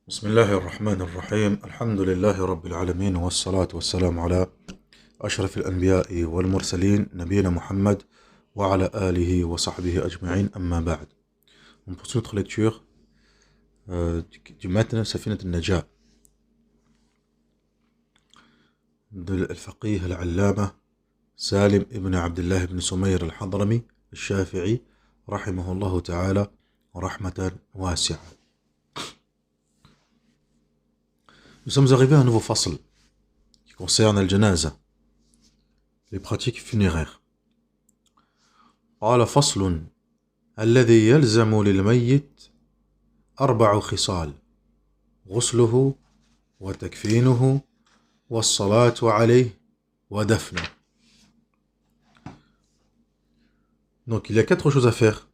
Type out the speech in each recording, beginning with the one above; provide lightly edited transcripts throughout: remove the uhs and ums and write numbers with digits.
بسم الله الرحمن الرحيم الحمد لله رب العالمين والصلاة والسلام على أشرف الأنبياء والمرسلين نبينا محمد وعلى آله وصحبه أجمعين أما بعد. On poursuit notre lecture du matn سفينة النجاة de الفقيه العلامة سالم ابن عبد الله بن سمير الحضرمي الشافعي رحمه الله تعالى رحمة واسعة. Nous sommes arrivés à un nouveau fasl qui concerne al-janaza, les pratiques funéraires. قال فصل الذي يلزم للميت 4 خصال غسله وتكفينه والصلاة عليه ودفنه. Donc il y a 4 choses à faire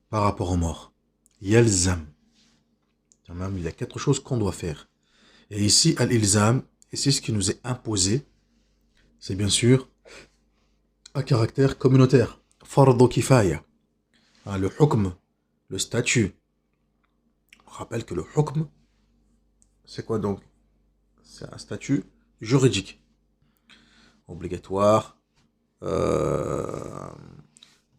par rapport aux morts. Yalzam. Il y a 4 choses qu'on doit faire. Et ici, al-ilzam, ici ce qui nous est imposé, c'est bien sûr à caractère communautaire. Fardu kifaya. Le hukm, le statut. On rappelle que le hukm, c'est quoi donc? C'est un statut juridique. Obligatoire,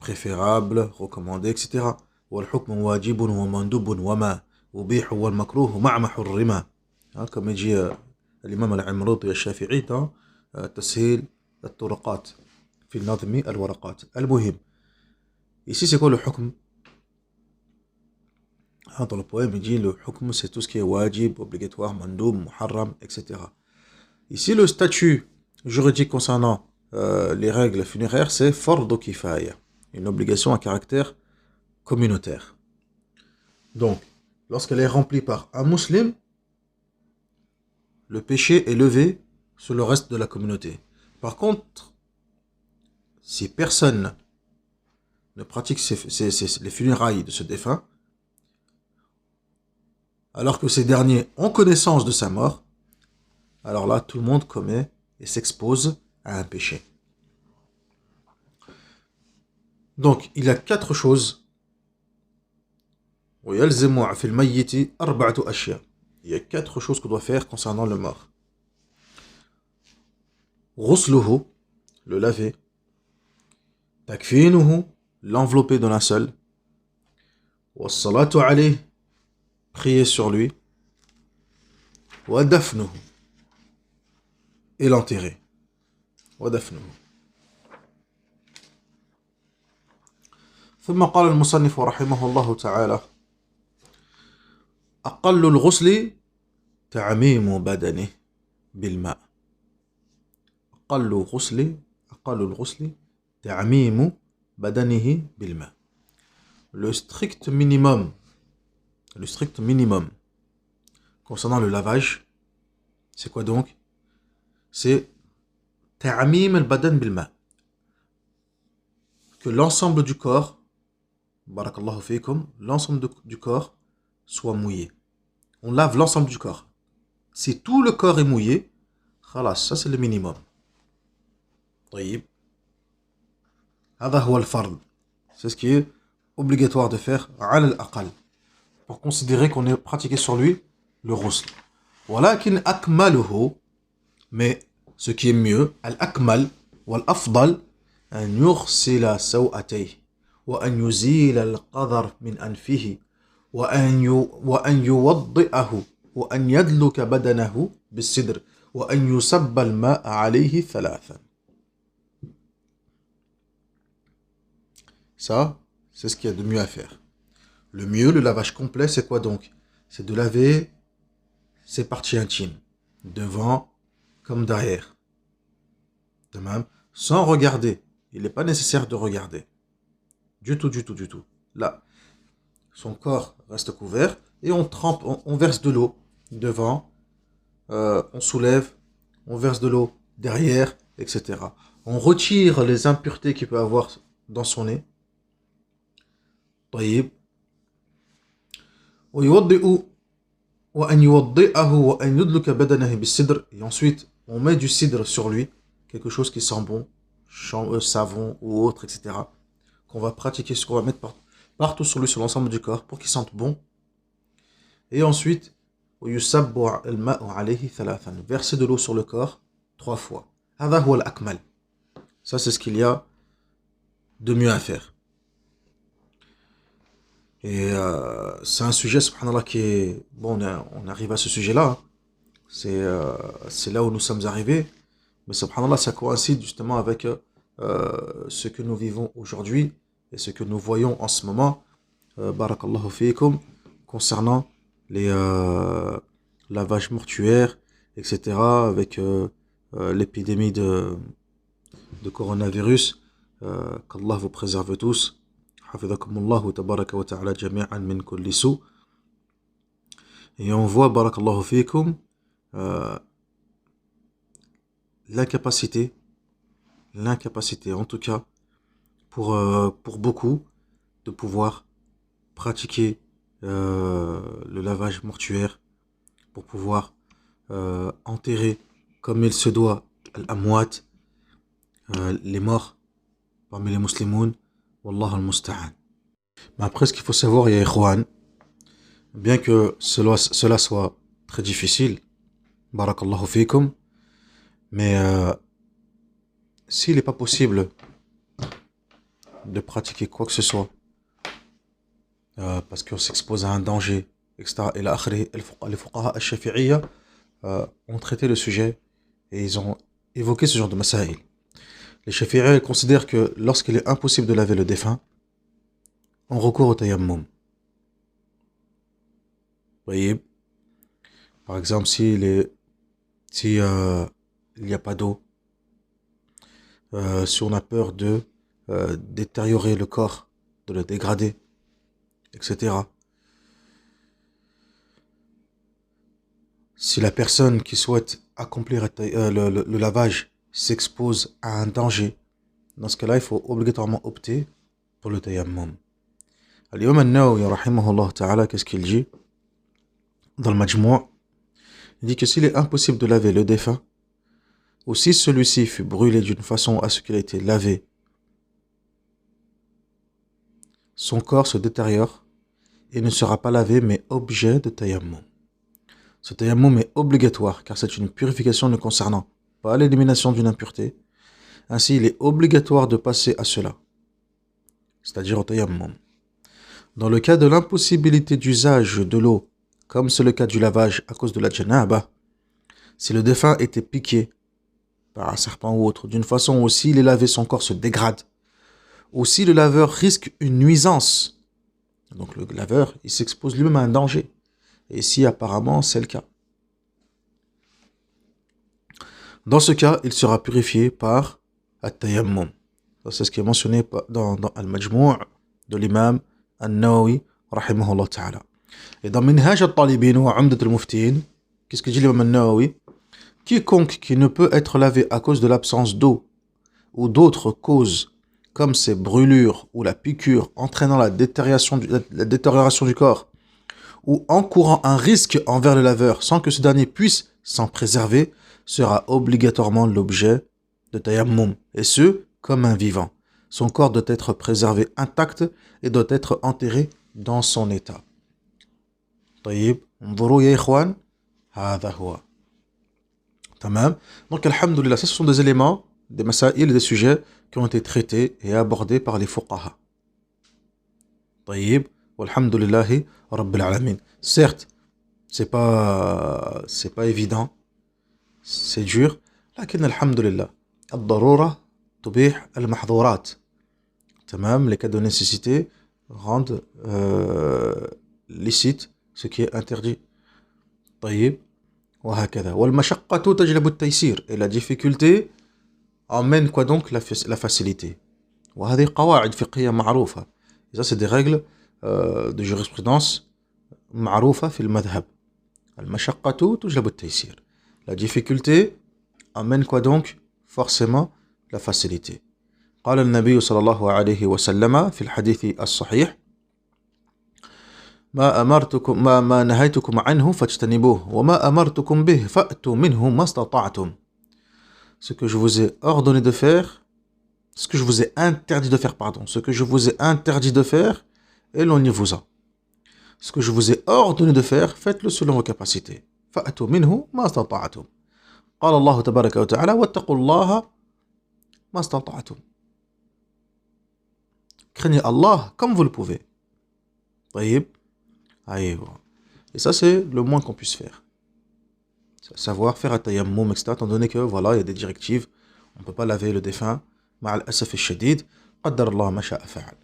préférable, recommandé, etc. والحكم واجب ومندوب وما أبيح والمكروه مع ما حرم. Comme dit l'imam al-Imrudi al-Shafi'i dans Tashil al-Turaqat fi al-Nadhmi al-Waraqat. Al-Muhim. Ici, c'est quoi le hukm? Dans le poème, il dit le hukm, c'est tout ce qui est wajib, obligatoire, mandoub, muharram, etc. Ici, le statut juridique concernant les règles funéraires, c'est fardu kifaya, une obligation à caractère communautaire. Donc, lorsqu'elle est remplie par un musulman, le péché est levé sur le reste de la communauté. Par contre, si personne ne pratique les funérailles de ce défunt, alors que ces derniers ont connaissance de sa mort, alors là, tout le monde commet et s'expose à un péché. Donc, il y a 4 choses. Il y a 4 choses qu'on doit faire concernant le mort. Ghusluhu, le laver. Takfinuhu, l'envelopper de linceul. Wassalatu alayh, prier sur lui. Wadafnuhu, et l'enterrer. Wadafnuhu. ثم قال المصنف رحمه الله تعالى أقل الغسل تعميم بدنه بالماء. أقل الغسل تعميم بدنه بالماء. Le strict minimum concernant le lavage, c'est quoi donc? C'est ta'mim al-badan bil-ma', que l'ensemble du corps, barakallahu fikum, l'ensemble du corps soit mouillé. On lave l'ensemble du corps. Si tout le corps est mouillé, khalas, ça c'est le minimum. طيب. هذا هو الفرض. C'est ce qui est obligatoire de faire على الأقل, pour considérer qu'on est pratiqué sur lui le ghusl. ولكن أكمله, mais ce qui est mieux, الأكمل والأفضل أن يغسل سوءتيه وأن يزيل القذر من أنفه وأن يوضئه وأن يدلك بدنه بالسدر وأن يسب الماء عليه 3. Ça, c'est ce qu'il y a de mieux à faire. Le mieux, le lavage complet, c'est quoi donc? C'est de laver ses parties intimes, devant comme derrière. De même, sans regarder. Il n'est pas nécessaire de regarder. Du tout. Là, son corps reste couvert et on trempe, on verse de l'eau devant, on soulève, on verse de l'eau derrière, etc. On retire les impuretés qu'il peut avoir dans son nez. طيب. Et ensuite, on met du cidre sur lui, quelque chose qui sent bon, savon ou autre, etc. Qu'on va pratiquer, qu'on va mettre partout sur lui, sur l'ensemble du corps, pour qu'il sente bon. Et ensuite, ويسب الماء عليه ثلاثا. Verser de l'eau sur le corps 3 fois. هذا هو الأكمل. Ça c'est ce qu'il y a de mieux à faire. Et c'est un sujet, subhanallah, qui est... Bon, on arrive à ce sujet-là. C'est là où nous sommes arrivés. Mais subhanallah, ça coïncide justement avec ce que nous vivons aujourd'hui et ce que nous voyons en ce moment. Barakallahu fiikum, concernant les lavages mortuaires, etc. Avec l'épidémie de coronavirus. Qu'Allah vous préserve tous. Hafidhakumullahu tabaraka wa ta'ala jami'an min kulli sou. Et on voit, barakallahu fiikum, l'incapacité, en tout cas, pour beaucoup, de pouvoir pratiquer le lavage mortuaire, pour pouvoir enterrer comme il se doit l'amwat, les morts parmi les musulmans. Wallah al-musta'an. Mais après, ce qu'il faut savoir, ya ikhwan, bien que cela soit très difficile, barakallahu fikum, mais s'il n'est pas possible de pratiquer quoi que ce soit, parce qu'on s'expose à un danger, etc. Et là, les fuqaha al-shafi'iyya ont traité le sujet et ils ont évoqué ce genre de masaïl. Les shafi'iyya considèrent que lorsqu'il est impossible de laver le défunt, on recourt au tayammum. Voyez, par exemple, s'il n'y a pas d'eau, si on a peur de détériorer le corps, de le dégrader, etc. Si la personne qui souhaite accomplir le lavage s'expose à un danger, dans ce cas-là, il faut obligatoirement opter pour le tayammum. Al-Imam an-Nawawi, rahimahullah ta'ala, qu'est-ce qu'il dit dans le Majmou'? Il dit que s'il est impossible de laver le défunt, ou si celui-ci fut brûlé d'une façon à ce qu'il ait été lavé, son corps se détériore et ne sera pas lavé mais objet de tayammum. Ce tayammum est obligatoire car c'est une purification ne concernant pas l'élimination d'une impureté. Ainsi, il est obligatoire de passer à cela, c'est-à-dire au tayammum. Dans le cas de l'impossibilité d'usage de l'eau, comme c'est le cas du lavage à cause de la janaba, si le défunt était piqué par un serpent ou autre, d'une façon où s'il est lavé, son corps se dégrade, ou si le laveur risque une nuisance, donc le laveur, il s'expose lui-même à un danger. Et ici, apparemment, c'est le cas. Dans ce cas, il sera purifié par at-tayammum. C'est ce qui est mentionné dans Al-Majmou' de l'imam An-Nawawi, rahimahullah ta'ala. Et dans Minhaj al-Talibin ou Umdat al-Muftin, qu'est-ce que dit l'imam An-Nawawi? Quiconque qui ne peut être lavé à cause de l'absence d'eau ou d'autres causes, comme ces brûlures ou la piqûre entraînant la détérioration du corps, ou encourant un risque envers le laveur sans que ce dernier puisse s'en préserver, sera obligatoirement l'objet de tayammum, et ce, comme un vivant. Son corps doit être préservé intact et doit être enterré dans son état. طيب, انظروا يا إخوان, هذا هو. Tamam. Donc, alhamdoulilah, ce sont des éléments, des masaïl, des sujets qui ont été traités et abordés par les fuqaha. طيب, walhamdoulillahi rabbil alamin. Certes, c'est pas évident, c'est dur, لكن alhamdoulilah, الضرورة تبيح المحظورات. Tamam, les cas de nécessité rendent licite ce qui est interdit. طيب, وهكذا. والمشقة تجلب التيسير. Et la difficulté emmène quoi donc la facilité. وهذه قواعد فقهية معروفة. Et ça, c'est des règles de jurisprudence معروفة في المذهب. المشقة تجلب التيسير. La difficulté amène quoi donc? Forcément la facilité. قال النبي صلى الله عليه وسلم في الحديث الصحيح: ما نهيتكم عنه فاجتنبوه وما أمرتكم به فأتوا منه ما استطعتم. Ce que je vous ai ordonné de faire, ce que je vous ai interdit de faire, ce que je vous ai interdit de faire, éloignez-vous-en. Ce que je vous ai ordonné de faire, faites-le selon vos capacités. فأتوا منه ما استطعتم. قال الله تبارك وتعالى واتقوا الله ما استطعتم. Craignez Allah comme vous le pouvez. طيب. Et ça, c'est le moins qu'on puisse faire. Savoir faire un tayammum, etc. Étant donné que, voilà, il y a des directives. On ne peut pas laver le défunt. مع الأسف الشديد. قدر الله ما شاء فعل.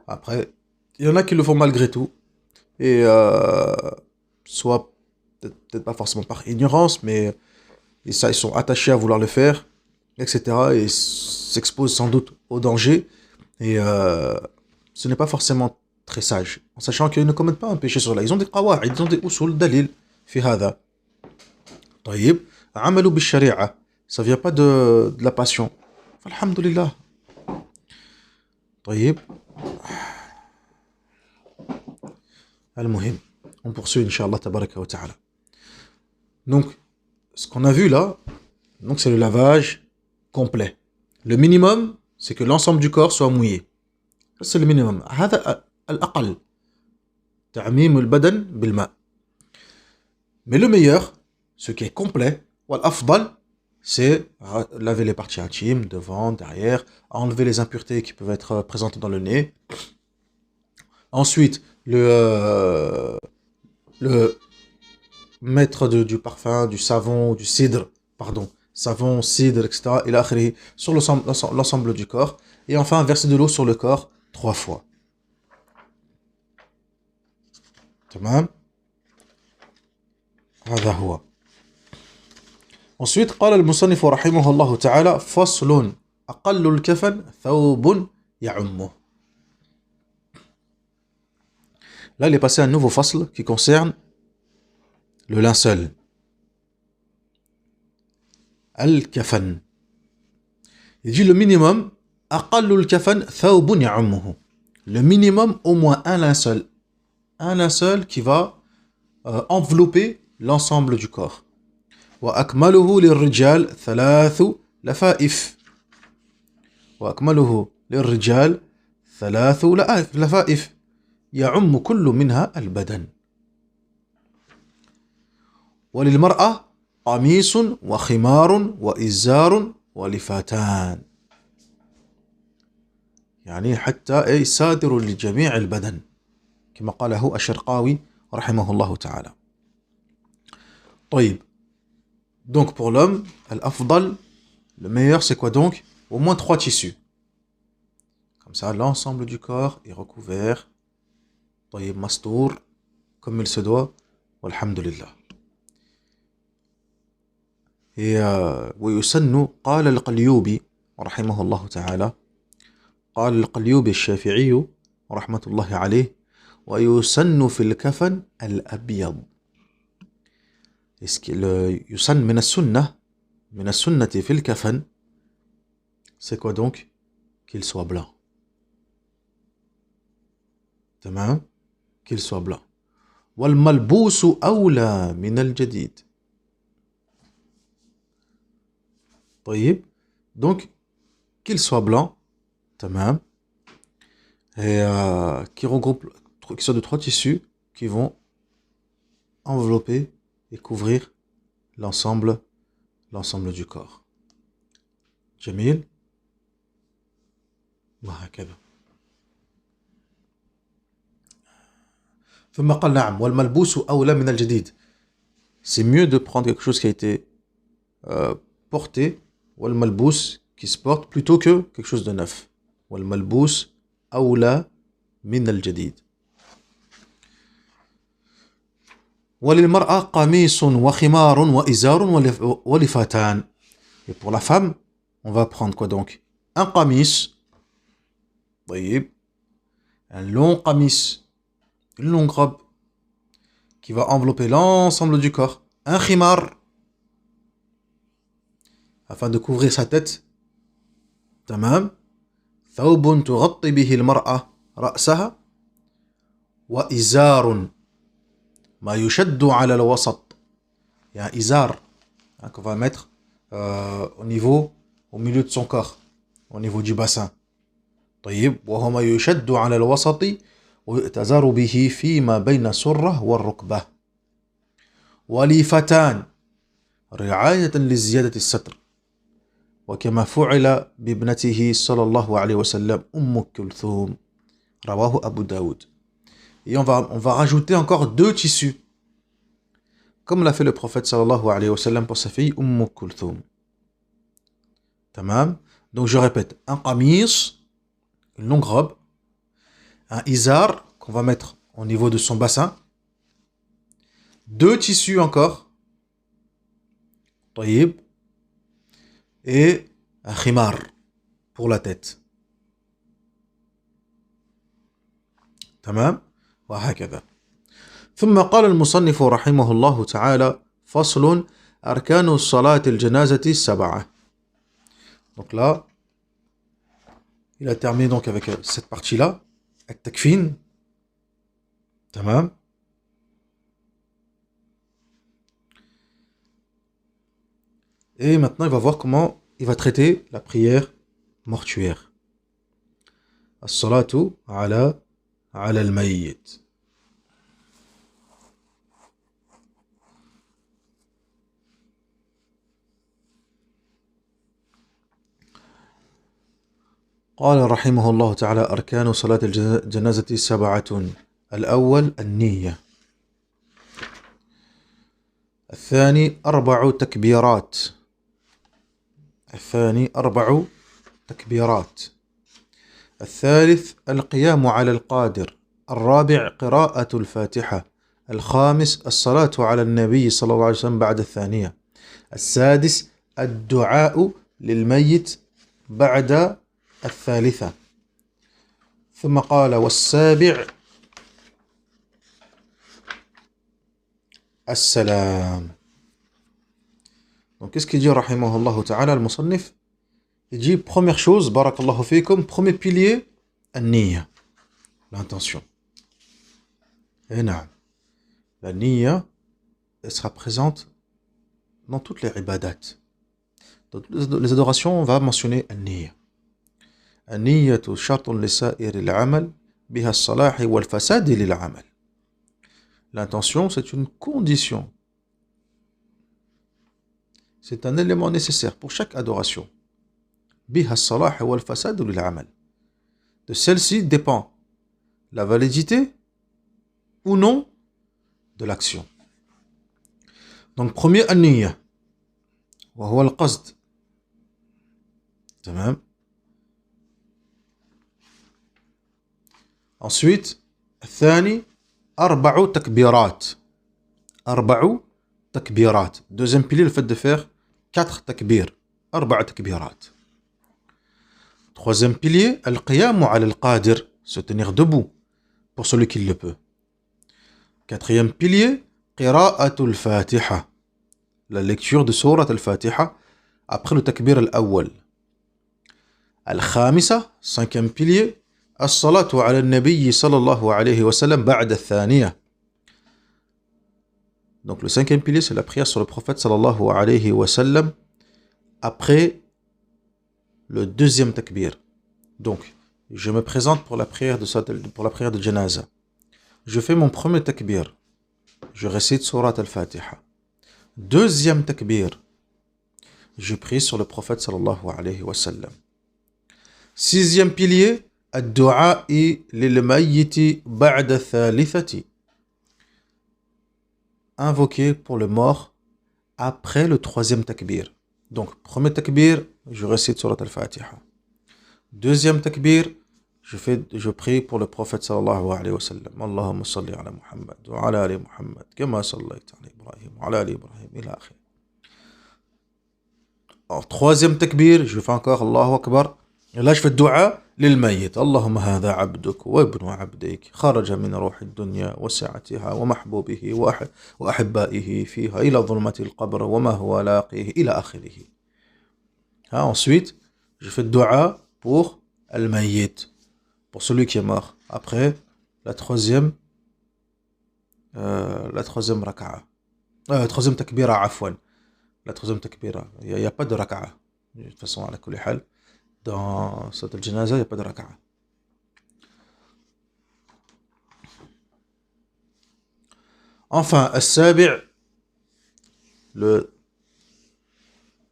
Après, il y en a qui le font malgré tout. Et soit, peut-être pas forcément par ignorance, mais ils sont attachés à vouloir le faire, etc. Et s'exposent sans doute au danger. Et ce n'est pas forcément très sage. En sachant qu'ils ne commettent pas un péché sur là. Ils ont des qawa'id, ils ont des usul, dalil, fi hada. طيب. عملوا بالشريعة. Ça vient pas de la passion. Alhamdulillah. طيب. Al-Muhim. On poursuit, Inch'Allah, tabaraka wa ta'ala. Donc, ce qu'on a vu là, donc c'est le lavage complet. Le minimum, c'est que l'ensemble du corps soit mouillé. C'est le minimum. هذا الأقل. تعميم البدن بالماء. Mais le meilleur, ce qui est complet, والأفضل, c'est laver les parties intimes, devant, derrière, enlever les impuretés qui peuvent être présentes dans le nez. Ensuite, le mettre du parfum, du savon, du cidre, pardon, savon, cidre, etc. Et là, sur l'ensemble du corps. Et enfin, verser de l'eau sur le corps 3 fois. تمام. هذا هو. Ensuite, قال المصنف رحمه الله تعالى فصل أقل الكفن ثوب يعمه. Là, il est passé un nouveau fasl qui concerne le linceul. Al-kafan. Il dit le minimum, أقل الكفن ثوب يعمه. Le minimum, au moins un linceul. Un linceul qui va envelopper l'ensemble du corps. وأكمله للرجال 3 لفائف. وأكمله للرجال 3 لفائف. يعم كل منها البدن. وللمرأة قميص وخمار وإزار ولفاتان. يعني حتى أي سادر لجميع البدن كما قاله الشرقاوي رحمه الله تعالى. طيب. Donc pour l'homme, l'afdal, le meilleur c'est quoi donc? Au moins 3 tissus. Comme ça, l'ensemble du corps est recouvert. طيب mastour, comme il se doit. Walhamdulillah. Et ويسن قال القليوبي رحمه الله تعالى قال القليوبي الشافعي رحمة الله عليه ويسن في الكفن الأبيض. يسن من السنة في الكفن, c'est quoi donc? Qu'il soit blanc. تمام. Qu'il soit blanc. والملبوس أولى من الجديد. طيب. Donc qu'il soit blanc. تمام. Et qui regroupe, qui sont de 3 tissus qui vont envelopper et couvrir l'ensemble du corps. جميل. وهكذا. ثم قال نعم والملبوس أولى من الجديد. C'est mieux de prendre quelque chose qui a été porté, والملبوس qui se porte, plutôt que quelque chose de neuf. والملبوس أولى من الجديد. وللمرأة قميص وخمار وإزار ولفاتان. Et pour la femme, on va prendre quoi donc? Un qamis. طيب. Un long qamis. Une longue robe qui va envelopper l'ensemble du corps. Un khimar, afin de couvrir sa tête. تمام. ثوب تغطي به المرأة رأسها. وإزار ما يشد على الوسط. Il y a un izar qu'on va mettre au milieu de son corps, au niveau du bassin. طيب. وهو ما يشد على الوسط ويؤتزر به فيما بين السرة والركبة وليفتان رعاية لزيادة الستر وكما فعل بابنته صلى الله عليه وسلم أم كلثوم رواه أبو داود. Et on va rajouter encore 2 tissus comme l'a fait le prophète sallallahu alayhi wa sallam pour sa fille Kulthum. Tamam. Donc je répète, un qamis, une longue robe, un izar qu'on va mettre au niveau de son bassin, 2 tissus encore, tayyib, et un khimar pour la tête. Tamam. وهكذا. ثم قال المصنف رحمه الله تعالى فصل أركان الصلاة الجنازة 7. Donc là, il a terminé donc avec cette partie-là, التكفين. تمام. Et maintenant, il va voir comment il va traiter la prière mortuaire. الصلاة على الميت. قال رحمه الله تعالى أركان صلاة الجنازة 7. الأول النية. الثاني 4 تكبيرات. الثالث القيام على القادر. الرابع قراءة الفاتحة. الخامس الصلاة على النبي صلى الله عليه وسلم بعد الثانية. السادس الدعاء للميت بعد الثالثة. ثم قال والسابع السلام. Donc qu'est-ce qu'il dit rahimahullah ta'ala le musannif? Il dit première chose, barakallahu fikum, premier pilier, an-niyya, l'intention. Et non, la niyya, elle sera présente dans toutes les ibadat. Dans les adorations, on va mentionner an-niyya. النية شرط لسائر العمل بها الصلاح والفساد للعمل. L'intention, c'est une condition. C'est un élément nécessaire pour chaque adoration. بها الصلاح والفساد للعمل. De celle-ci dépend la validité ou non de l'action. Donc premier النية وهو القصد. تمام. Ensuite, الثاني 4 تكبيرات. Deuxième pilier, le fait de faire 4 takbir. 4 takbirat. Troisième pilier, القيام على القادر, se tenir debout pour celui qui le peut. Quatrième pilier, قراءة الفاتحة, la lecture de sourate al-Fatiha après le takbir al-awwal. الخامسة, cinquième pilier, الصلاة على النبي صلى الله عليه وسلم بعد الثانية. Donc le cinquième pilier, c'est la prière sur le prophète sallallahu alayhi wa sallam après le deuxième takbir. Donc, je me présente pour la prière de janaza. Je fais mon premier takbir. Je récite surat al-Fatiha. Deuxième takbir, je prie sur le prophète sallallahu alayhi wa sallam. Sixième pilier, الدعاء للميت بعد الثالثة. Invoquer pour le mort après le troisième takbir. Donc, premier takbir, je récite surat al-Fatiha. Deuxième takbir, je prie pour le prophète sallallahu alayhi wa sallam. Allahumma salli ala Muhammad wa ala ali Muhammad kama sallayta ala Ibrahim wa ala ali Ibrahim ila akhir. En troisième takbir, je fais encore Allahu Akbar. Et là, je fais dua للميت. اللهم هذا عبدك وابن عبدك خرج من روح الدنيا وسعتها ومحبوبه وأحبائه فيها إلى ظلمة القبر وما هو لاقيه إلى آخره. Ensuite, je fais dua pour الميت, pour celui qui est mort. Après, la troisième raka'a. Troisième takbira, afwan. La troisième takbira. Il n'y a pas de raka'a. De toute façon, à la kulli hal. Dans cette janaza, il n'y a pas de raka'a. Enfin, السابع, le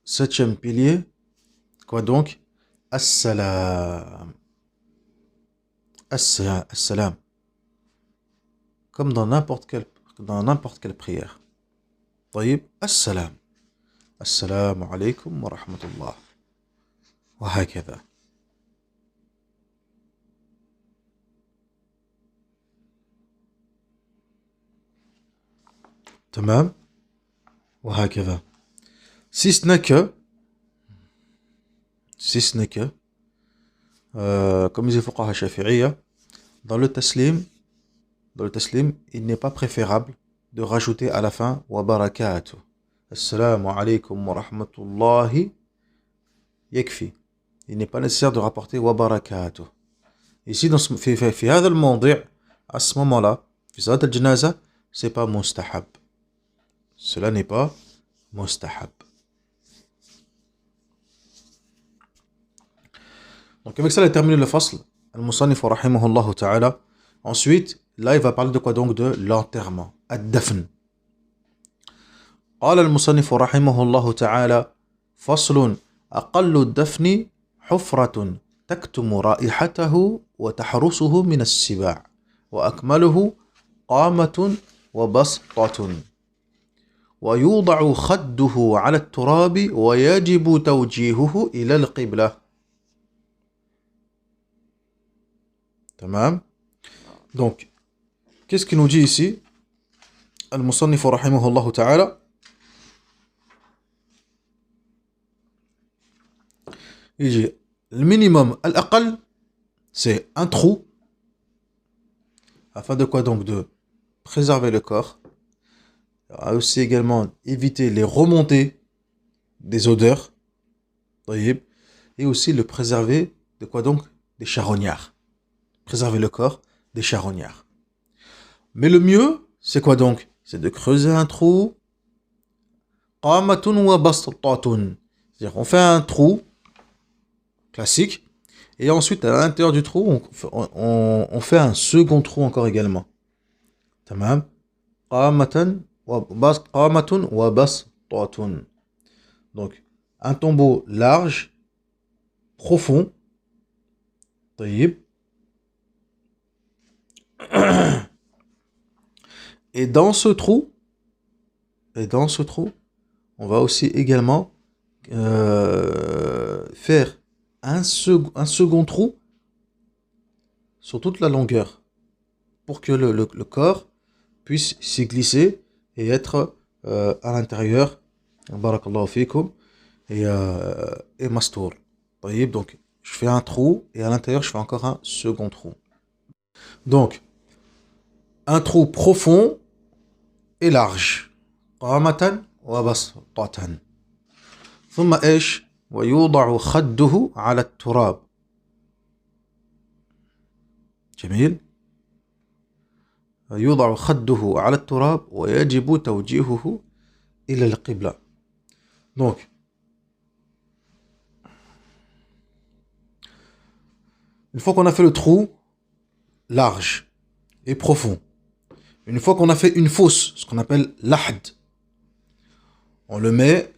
septième pilier, quoi donc? As-salam. As-salam. Comme dans n'importe quelle prière. طيب, as-salam. Assalamu alaikum wa rahmatullah. وهكذا. تمام. وهكذا. Si ce n'est que, comme disait Fuqaha Shafi'iyya, dans le taslim, il n'est pas préférable de rajouter à la fin wa barakatuh. Assalamu alaikum wa rahmatullahi yakfi. Il n'est pas nécessaire de rapporter wa barakatuh. Ici, dans في هذا الموضع, à ce moment-là, في salat al-janaza, c'est pas mustahab. Cela n'est pas mustahab. Donc avec ça, il a terminé le fasl. Al-Musannif rahimahullah ta'ala. Ensuite, là, il va parler de quoi donc? De l'enterrement. Ad-dafn. قال المصنف رحمه الله تعالى فصل أقل الدفن حفرة تكتم رائحته وتحرسه من السباع وأكمله قامة وبسطة ويوضع خده على التراب ويجب توجيهه إلى القبلة. تمام. Donc, qu'est-ce qu'il nous dit ici? Al-Musannif rahimahullah ta'ala. Il dit, le minimum, al-aqal, c'est un trou, afin de quoi donc? De préserver le corps, aussi également éviter les remontées des odeurs, et aussi le préserver de quoi donc? Des charognards. Préserver le corps des charognards. Mais le mieux, c'est quoi donc? C'est de creuser un trou, qamatun wa bastatun. C'est-à-dire, on fait un trou classique, et ensuite à l'intérieur du trou on fait un second trou encore également. Tamam. Qamatun wa bastatun. Donc un tombeau large, profond, tayyib, et dans ce trou on va aussi également faire un second trou sur toute la longueur pour que le corps puisse s'y glisser et être à l'intérieur, barakallahu fikum, et mastour. Donc je fais un trou et à l'intérieur je fais encore un second trou. Donc un trou profond et large, qamatan wa basṭatan. ثم ايش؟ ويوضع خده على التراب. جميل. يوضع خده على التراب ويجب توجيهه إلى القبلة. Donc une fois qu'on a fait le trou large et profond, une fois qu'on a fait une fosse, ce qu'on appelle l'ahd, on le met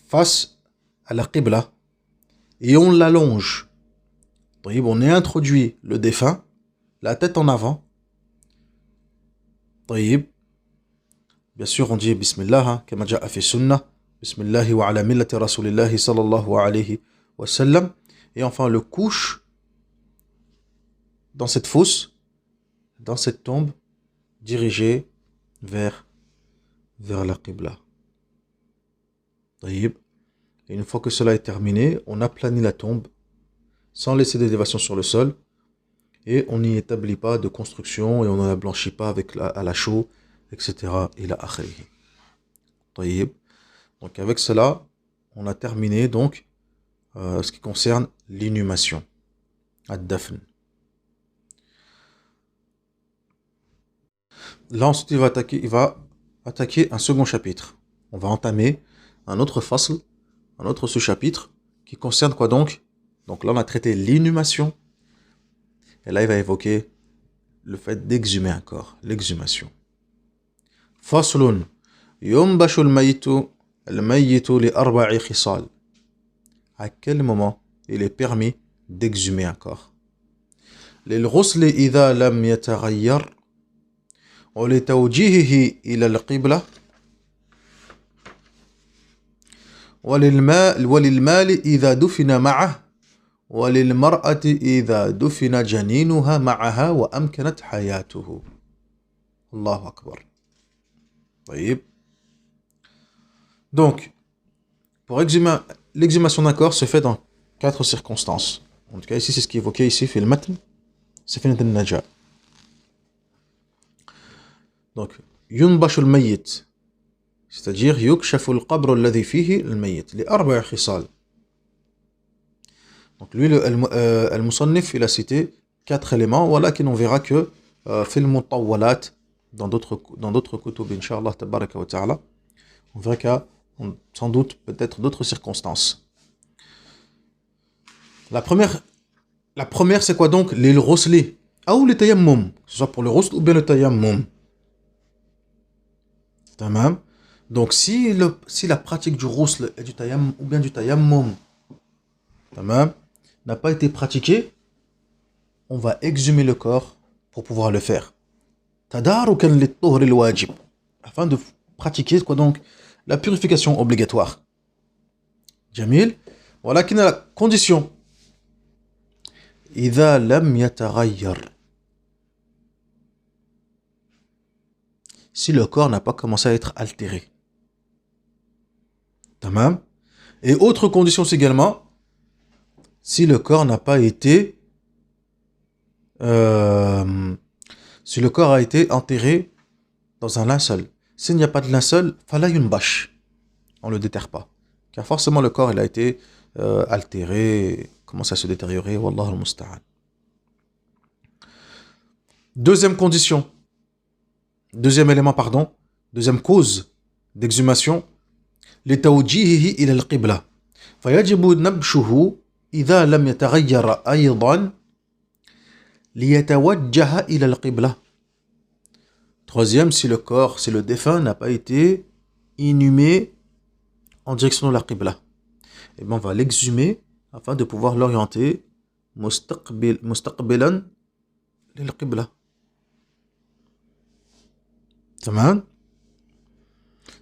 face à la qibla et on l'allonge. On y introduit le défunt, la tête en avant. Bien sûr, on dit Bismillah, kama ja'a fi sunnah, Bismillahi wa ala millati rasulillahi sallallahu alayhi wa sallam. Et enfin, on le couche dans cette fosse, dans cette tombe, dirigée vers la qibla. Et une fois que cela est terminé, on aplanit la tombe sans laisser d'élévation sur le sol et on n'y établit pas de construction et on ne la blanchit pas à la chaux, etc. Donc avec cela, on a terminé donc ce qui concerne l'inhumation, ad-dafn. Là ensuite il va attaquer un second chapitre. On va entamer un autre fasl, un autre sous-chapitre qui concerne quoi donc? Donc là on a traité l'inhumation et là il va évoquer le fait d'exhumer un corps, l'exhumation. فصل ينبش الميت لأربع خصال. À quel moment il est permis d'exhumer un corps? للغسل إذا لم يتغير ولتوجيهه إلى القبلة وللمال إذا دفن معه وللمرأة إذا دفن جنينها معها وأمكنت حياته. الله أكبر. طيب. Donc, pour l'exhumation d'un corps se fait dans 4 circonstances. En tout cas, ici, c'est ce qui est évoqué ici, في المتن سفينة النجاة. Donc, ينبش الميت, c'est-à-dire يكشف القبر الذي فيه الميت لأربع خصال. Donc, lui, المصنف, il a cité 4 éléments, ولكن on verra que في المطولات, dans d'autres كتب, Inch'Allah, tabaraka wa ta'ala, on verra qu'il y a sans doute peut-être d'autres circonstances. La première, c'est quoi donc? Les ghusli, ou les tayammum, que ce soit pour le ghusl ou bien le tayammum. Tamam. Donc si la pratique du ghusl et du tayammum ou bien du tayammum, tamam, n'a pas été pratiquée, on va exhumer le corps pour pouvoir le faire. Tadarukan lit-tuhri al-wajib, afin de pratiquer quoi donc la purification obligatoire. Jamil. ولكن à la condition إذا لم يتغير, si le corps n'a pas commencé à être altéré. Tamam. Et autre condition c'est également si le corps n'a pas été si le corps a été enterré dans un linceul. S'il n'y a pas de linceul, fala yunbash, on ne le déterre pas. Car forcément le corps il a été altéré, commence à se détériorer, wallah al-musta'an. Deuxième cause d'exhumation, لتوجيهه إلى القبلة فيجب نبشه إذا لم يتغير أيضا ليتوجه إلى القبلة. Troisième, si le défunt n'a pas été inhumé en direction de la qibla, et bien on va l'exhumer afin de pouvoir l'orienter mustaqbilan lil qibla. Tamam.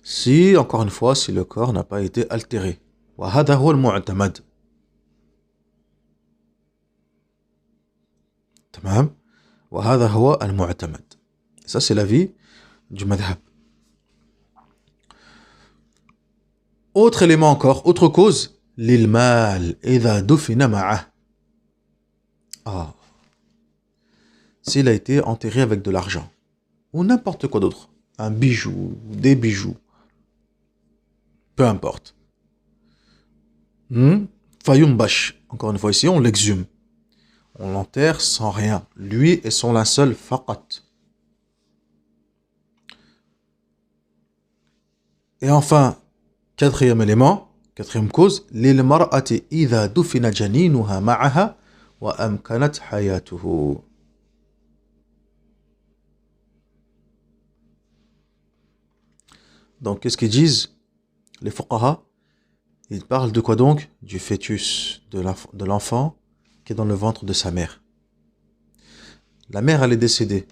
Si, encore une fois, si le corps n'a pas été altéré. وهذا هو المعتمد. تمام. وهذا هو المعتمد. Ça c'est l'avis du madhab. Autre élément encore, autre cause, للمال إذا دفن معه. S'il a été enterré avec de l'argent ou n'importe quoi d'autre, un bijou, des bijoux, peu importe. Fayumbash, encore une fois ici, on l'exhume. On l'enterre sans rien. Lui et son linceul faqat. Et enfin, quatrième cause, للمرأة إذا دفن جنينها معها وأمكنت حياته. Donc, qu'est-ce qu'ils disent les fuqaha? Ils parlent de quoi donc? Du fœtus, de l'enfant qui est dans le ventre de sa mère. La mère, elle est décédée,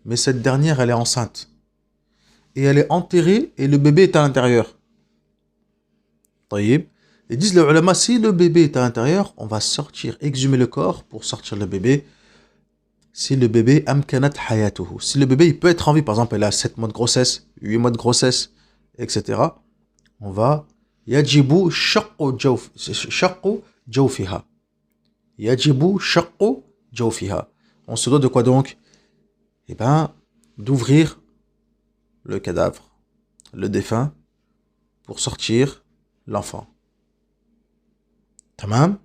mais cette dernière, elle est enceinte. Et elle est enterrée et le bébé est à l'intérieur. Taïb. Ils disent les ulama, si le bébé est à l'intérieur, on va exhumer le corps pour sortir le bébé. Si le bébé amkanat hayatuhu, si le bébé il peut être en vie, par exemple il a 7 mois de grossesse, 8 mois de grossesse, etc. On va yajibu shaqqu jawfiha. Yajibu shaqqu jawfiha. On se doit de quoi donc? Eh bien, d'ouvrir le cadavre, le défunt, pour sortir l'enfant. Tamam?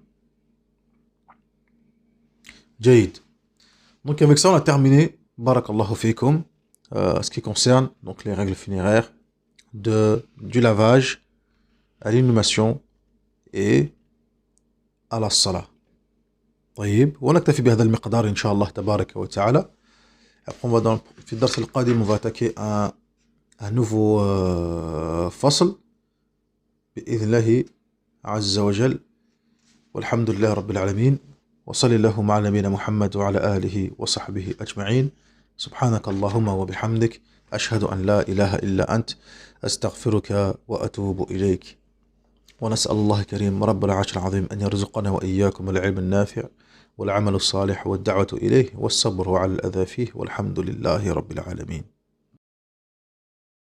Jaïd. Donc avec ça, on a terminé, barakallahu fikum, ce qui concerne donc les règles funéraires du lavage à l'inhumation et à la salah. طيب ونكتفي بهذا المقدار إن شاء الله تبارك وتعالى. Après on va في الدرس القادم on va attaquer un un nouveau فصل بإذن الله عز وجل. والحمد لله رب العالمين، وصلى اللهم على نبينا محمد وعلى آله وصحبه أجمعين. سبحانك اللهم وبحمدك، أشهد أن لا إله إلا أنت، أستغفرك وأتوب إليك. ونسأل الله الكريم رب العرش العظيم أن يرزقنا وإياكم العلم النافع والعمل الصالح والدعوة إليه والصبر على الأذى فيه، والحمد لله رب العالمين.